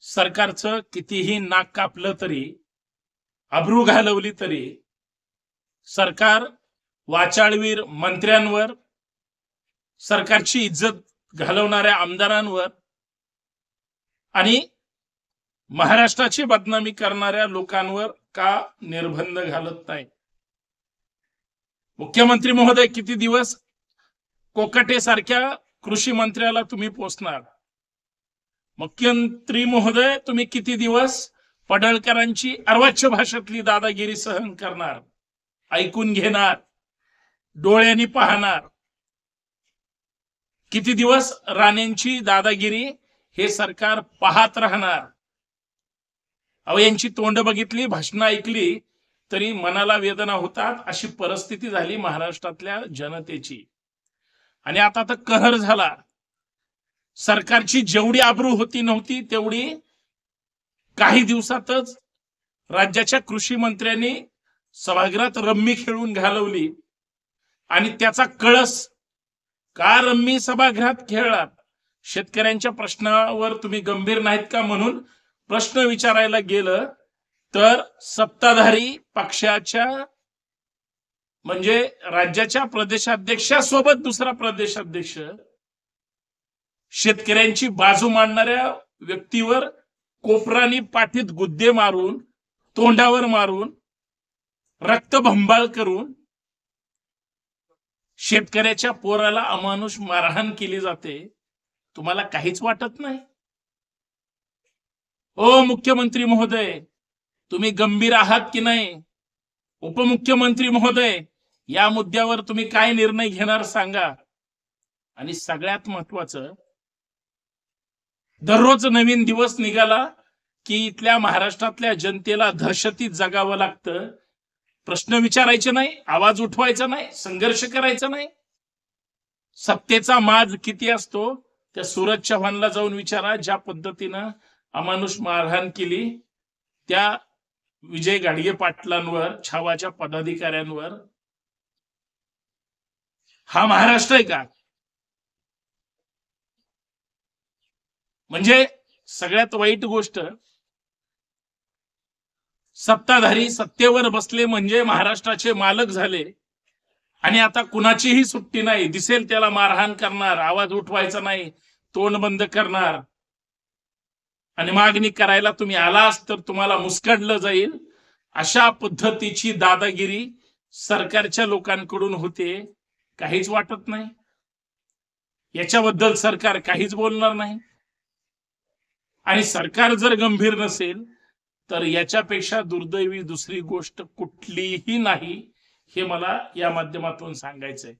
सरकारचं कितीही नाक कापलं तरी, अब्रू घालवली तरी, सरकार वाचाळवीर मंत्र्यांवर, सरकारची इज्जत घालवणाऱ्या आमदारांवर आणि महाराष्ट्राची बदनामी करणाऱ्या लोकांवर का निर्बंध घालत नाही? मुख्यमंत्री महोदय, किती दिवस कोकाटे सारख्या कृषी मंत्र्याला तुम्ही पोसणार? मुख्यमंत्री महोदय, तुम्ही किती दिवस पडळकरांची अर्वाच्य भाषेतली दादागिरी सहन करणार, ऐकून घेणार, डोळ्यांनी पाहणार? किती दिवस राणेंची दादागिरी हे सरकार पाहत राहणार? अहो, यांची तोंड बघितली, भाषणं ऐकली तरी मनाला वेदना होतात, अशी परिस्थिती झाली महाराष्ट्रातल्या जनतेची. आणि आता तर कहर झाला. सरकारची जेवढी आबरू होती नव्हती तेवढी काही दिवसातच राज्याच्या कृषी मंत्र्यांनी सभागृहात रम्मी खेळून घालवली. आणि त्याचा कळस का रम्मी सभागृहात खेळलात? शेतकऱ्यांच्या प्रश्नावर तुम्ही गंभीर नाहीत का म्हणून प्रश्न विचारायला गेलं तर सत्ताधारी पक्षाच्या म्हणजे राज्याच्या प्रदेशाध्यक्षासोबत दुसरा प्रदेशाध्यक्ष शेतकऱ्यांची बाजू मांडणाऱ्या व्यक्तीवर कोपरानी पाठीत गुद्दे मारून, तोंडावर मारून, रक्तबंबाळ करून शेतकऱ्याच्या पोराला अमानुष मारहाण केली जाते. तुम्हाला काहीच वाटत नाही? ओ मुख्यमंत्री महोदय, तुम्ही गंभीर आहात की नाही? उपमुख्यमंत्री महोदय, या मुद्द्यावर तुम्ही काय निर्णय घेणार सांगा. आणि सगळ्यात महत्वाचं, दररोज नवीन दिवस निघाला की इथल्या महाराष्ट्रातल्या जनतेला दहशतीत जगावं लागतं. प्रश्न विचारायचे नाही, आवाज उठवायचा नाही, संघर्ष करायचा नाही. सत्तेचा माज किती असतो त्या सूरज चव्हाणला जाऊन विचारा. ज्या पद्धतीनं अमानुष मारहाण केली त्या विजय घाडगे पाटलांवर, छावाच्या पदाधिकाऱ्यांवर. हा महाराष्ट्र आहे का? म्हणजे सगळ्यात वाईट गोष्ट, सत्ताधारी सत्तेवर बसले म्हणजे महाराष्ट्राचे मालक झाले आणि आता कुणाचीही सुट्टी नाही. दिसेल त्याला मारहाण करणार, आवाज उठवायचा नाही, तोंड बंद करणार. आणि मागणी करायला तुम्ही आलास तर तुम्हाला मुस्कडलं जाईल. अशा पद्धतीची दादागिरी सरकारच्या लोकांकडून होते. काहीच वाटत नाही. याच्याबद्दल सरकार काहीच बोलणार नाही. आणि सरकार जर गंभीर नसेल तर याच्यापेक्षा दुर्दैवी दुसरी गोष्ट कुठलीही नाही, हे मला या माध्यमातून सांगायचंय.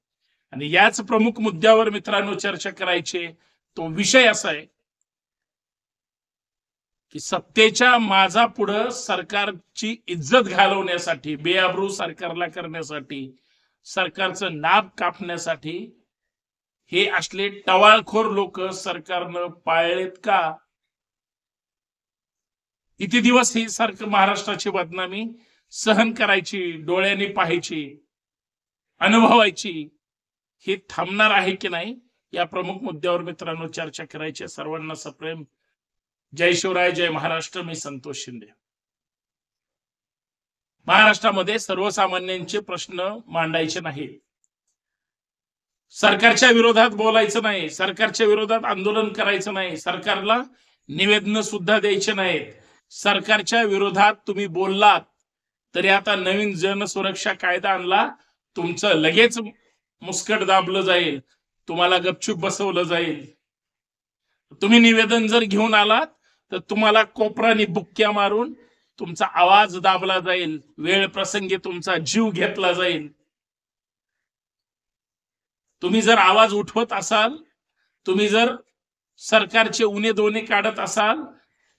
आणि याच प्रमुख मुद्द्यावर मित्रांनो चर्चा करायची. तो विषय असा आहे की सत्तेच्या माझापुढं सरकारची इज्जत घालवण्यासाठी, बेआबरू सरकारला करण्यासाठी, सरकारचं नाक कापण्यासाठी हे असले टवाळखोर लोक सरकारनं पाळलेत का? किती दिवस ही महाराष्ट्राची बदनामी सहन करायची, डोळ्यांनी पाहायची, अनुभवायची? हे थांबणार आहे की नाही, या प्रमुख मुद्द्यावर मित्रांनो चर्चा करायची. सर्वांना सप्रेम जय शिवराय, जय महाराष्ट्र. मी संतोष शिंदे. महाराष्ट्रामध्ये सर्वसामान्यांचे प्रश्न मांडायचे नाही, सरकारच्या विरोधात बोलायचं नाही, सरकारच्या विरोधात आंदोलन करायचं नाही, सरकारला निवेदन सुद्धा द्यायचे नाहीत. सरकारच्या विरोधात तुम्ही बोललात तरी आता नवीन जनसुरक्षा कायदा आणला, तुमचं लगेच मुस्कट दाबलं जाईल, तुम्हाला गपचूप बसवलं जाईल. तुम्ही निवेदन जर घेऊन आलात तर तुम्हाला कोपरानी बुक्क्या मारून तुमचा आवाज दाबला जाईल, वेळ प्रसंगी तुमचा जीव घेतला जाईल. तुम्ही जर आवाज उठवत असाल, तुम्ही जर सरकारचे उणे दोने काढत असाल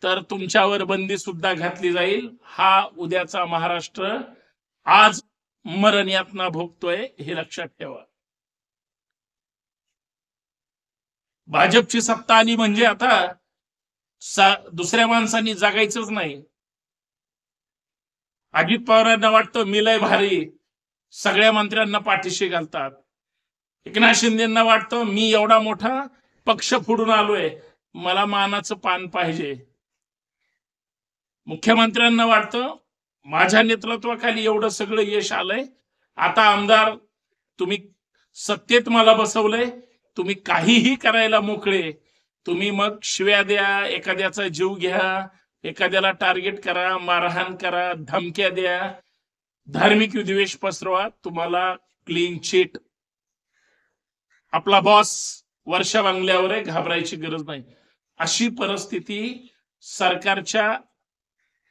तर तुमच्यावर बंदी सुद्धा घातली जाईल. हा उद्याचा महाराष्ट्र आज मरण यातना भोगतोय, हे लक्षात ठेवा. भाजपची सत्ता आली म्हणजे आता दुसऱ्या माणसांनी जगायचंच नाही. अजित पवारांना वाटतं मी लय भारी, सगळ्या मंत्र्यांना पाठीशी घालतात. एकनाथ शिंदेंना वाटतं मी एवढा मोठा पक्ष फोडून आलोय, मला मानाचं पान पाहिजे. मुख्यमंत्र्यांना वाटतं माझ्या नेतृत्वाखाली एवढं सगळं यश आलंय, आता आमदार तुम्ही सत्तेत मला बसवलंय, तुम्ही काहीही करायला मोकळे, तुम्ही मग शिव्या द्या, एखाद्याचा जीव घ्या, एखाद्याला टार्गेट करा, मारहाण करा, धमक्या द्या, धार्मिक विद्वेष पसरवा, तुम्हाला क्लीन चिट. आपला बॉस वर्षा बांगल्यावर आहे, घाबरायची गरज नाही. अशी परिस्थिती सरकारच्या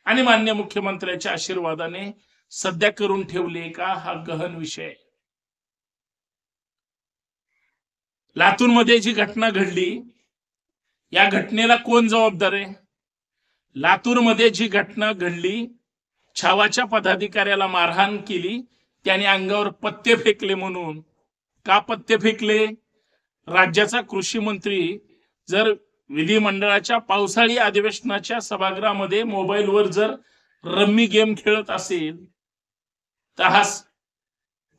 आणि मान्य मुख्यमंत्र्याच्या आशीर्वादाने सध्या करून ठेवली का, हा गहन विषय. लातूर मध्ये जी घटना घडली, या घटनेला कोण जबाबदार आहे? लातूर मध्ये जी घटना घडली, छावाच्या पदाधिकाऱ्याला मारहाण केली, त्याने अंगावर पत्ते फेकले. म्हणून का पत्ते फेकले? राज्याचा कृषी मंत्री जर विधिमंडळाच्या पावसाळी अधिवेशनाच्या सभागृहामध्ये मोबाईलवर जर रम्मी गेम खेळत असेल, तर हा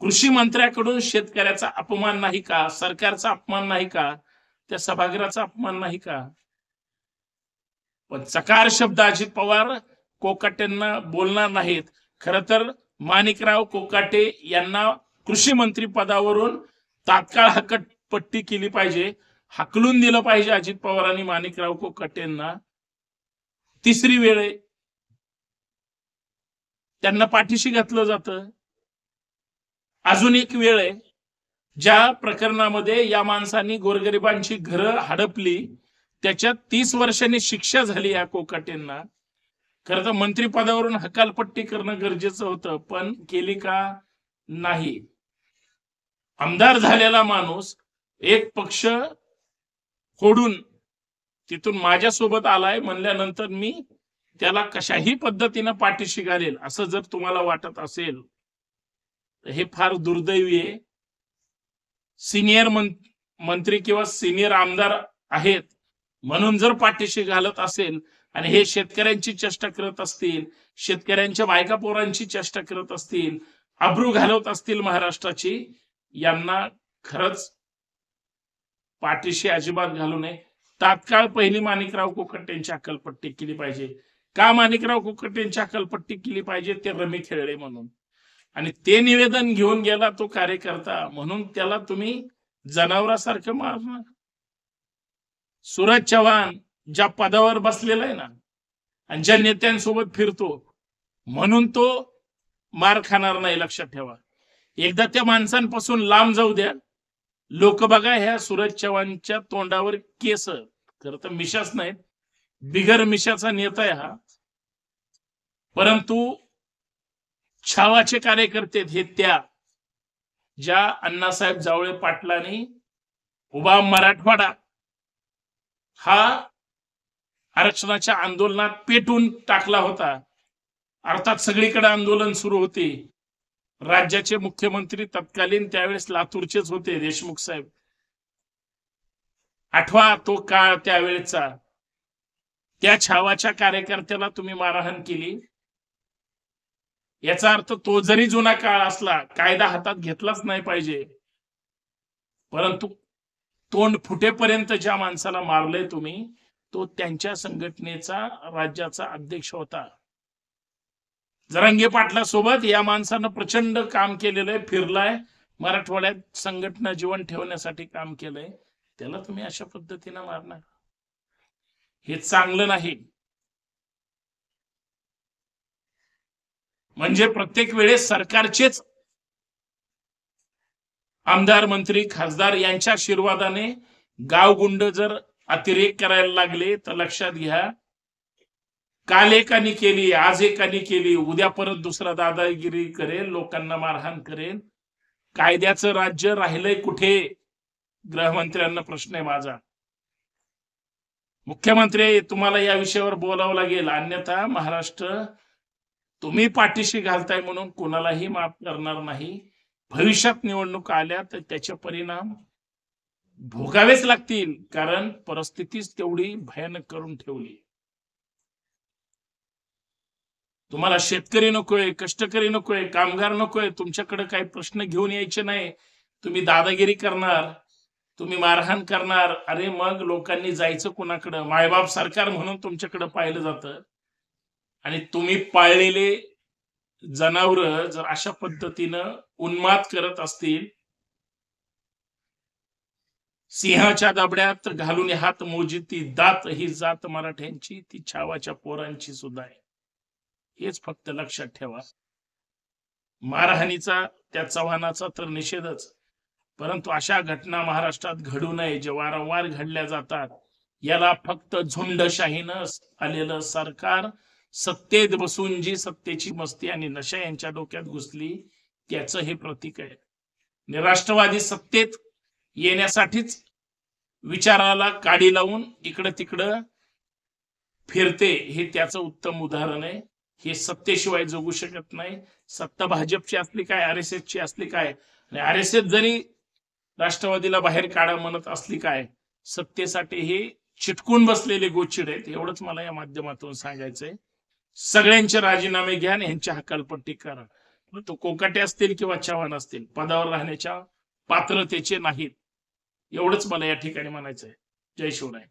कृषी मंत्र्याकडून शेतकऱ्याचा अपमान नाही का? सरकारचा अपमान नाही का? त्या सभागृहाचा अपमान नाही का? पण चकार शब्द अजित पवार कोकाटेंना बोलणार नाहीत. खर तर माणिकराव कोकाटे यांना कृषी मंत्री पदावरून तात्काळ हकालपट्टी केली पाहिजे, हाकलून दिलं पाहिजे अजित पवार आणि माणिकराव कोकाटेंना. तिसरी वेळ त्यांना पाठीशी घातलं जातं. अजून एक वेळ आहे ज्या प्रकरणामध्ये या माणसांनी गोरगरिबांची घरं हडपली, त्याच्यात 30 वर्षांनी शिक्षा झाली या कोकाटेंना. खरं तर मंत्रिपदावरून हकालपट्टी करणं गरजेचं होतं, पण केली का? नाही. आमदार झालेला माणूस एक पक्ष फोडून तिथून माझ्यासोबत आलाय म्हणल्यानंतर मी त्याला कशाही पद्धतीनं पाठीशी घालेल असं जर तुम्हाला वाटत असेल तर हे फार दुर्दैवी आहे. सिनियर मंत्री किंवा सिनियर आमदार आहेत म्हणून जर पाठीशी घालत असेल आणि हे शेतकऱ्यांची चेष्टा करत असतील, शेतकऱ्यांच्या बायका पोरांची चेष्टा करत असतील, अब्रू घालवत असतील महाराष्ट्राची, यांना खरंच पाठीशी अजिबात घालू नये. तात्काळ पहिली माणिकराव कोकाटेंची अक्कलपट्टी केली पाहिजे. का माणिकराव कोकाटेंची अक्कलपट्टी केली पाहिजे? ते रमी खेळले म्हणून, आणि ते निवेदन घेऊन गेला तो कार्यकर्ता म्हणून त्याला तुम्ही जनावरासारखं मारणार. सूरज चव्हाण ज्या पदावर बसलेला आहे ना आणि ज्या नेत्यांसोबत फिरतो म्हणून तो मार खाणार नाही, लक्षात ठेवा. एकदा त्या माणसांपासून लांब जाऊ द्या. लोक बघा ह्या सूरज चव्हाणच्या तोंडावर केस, खरं तर मिशाच नाहीत, बिगर मिशाचा नेता आहे हा, परंतु छावाचे कार्यकर्ते हे त्या ज्या अण्णासाहेब जावळे पाटलांनी उभा मराठवाडा हा आरक्षणाच्या आंदोलनात पेटून टाकला होता. अर्थात सगळीकडे आंदोलन सुरू होते. राज्याचे मुख्यमंत्री तत्कालीन त्यावेळेस लातूरचेच होते, देशमुख साहेब. आठवा तो काळ त्यावेळेचा. त्या छावाच्या कार्यकर्त्याला तुम्ही मारहाण केली. याचा अर्थ तो जरी जुना काळ असला, कायदा हातात घेतलाच नाही पाहिजे, परंतु तोंड फुटेपर्यंत ज्या माणसाला मारले तुम्ही, तो त्यांच्या संघटनेचा राज्याचा अध्यक्ष होता. जरांगे पाटला सोबत या माणसानं प्रचंड काम केलेलं आहे, फिरलाय, मराठवाड्यात संघटना जीवन ठेवण्यासाठी काम केलंय. त्याला तुम्ही अशा पद्धतीने मारणार, हे चांगलं नाही. म्हणजे प्रत्येक वेळेस सरकारचेच आमदार मंत्री खासदार यांच्या आशीर्वादाने गावगुंड जर अतिरेक करायला लागले तर लक्षात घ्या, काल एकानी केली, आज एकानी केली, उद्या परत दुसरा दादागिरी करेल, लोकांना मारहाण करेल. कायद्याचं राज्य राहिलंय कुठे? गृहमंत्र्यांना प्रश्न आहे माझा. मुख्यमंत्री तुम्हाला या विषयावर बोलावं लागेल, अन्यथा महाराष्ट्र तुम्ही पाठीशी घालताय म्हणून कोणालाही माफ करणार नाही. भविष्यात निवडणुका आल्या तर त्याचे परिणाम भोगावेच लागतील, कारण परिस्थितीच तेवढी भयानक करून ठेवली. तुम्हाला शेतकरी नकोय, कष्टकरी नकोय, कामगार नकोय, तुमच्याकडे काही प्रश्न घेऊन यायचे नाही. तुम्ही दादागिरी करणार, तुम्ही मारहाण करणार. अरे मग लोकांनी जायचं कुणाकडं? मायबाप सरकार म्हणून तुमच्याकडे पाहिलं जातं. आणि तुम्ही पाळलेले जनावर जर अशा पद्धतीनं उन्माद करत असतील, सिंहाच्या दबड्यात घालून हात मोजिती दात ही जात मराठ्यांची, ती छावाच्या पोरांची सुद्धा आहे. हेच फक्त लक्षात ठेवा. मारहाणीचा त्या चव्हाणाचा तर निषेधच, परंतु अशा घटना महाराष्ट्रात घडू नये जे वारंवार घडल्या जातात, याला फक्त झुंडशाहीनं आलेलं सरकार, सत्तेत बसून जी सत्तेची मस्ती आणि नशा यांच्या डोक्यात घुसली, त्याचं हे प्रतीक आहे. आणि राष्ट्रवादी सत्तेत येण्यासाठीच विचाराला काडी लावून इकडं तिकडं फिरते, हे त्याचं उत्तम उदाहरण आहे. हे सत्तेशिवाय जगू शकत नाही. सत्ता भाजपची असली काय, RSS ची असली काय, आणि RSS जरी राष्ट्रवादीला बाहेर काढा म्हणत असली काय, सत्तेसाठी हे चिटकून बसलेले गोचिड आहेत. एवढंच मला या माध्यमातून सांगायचंय. सगळ्यांचे राजीनामे घ्या आणि यांची हकालपट्टी करा. तो कोकाटे असतील किंवा चव्हाण असतील, पदावर राहण्याच्या पात्रतेचे नाहीत. एवढंच मला या ठिकाणी म्हणायचंय. जय शिवराय.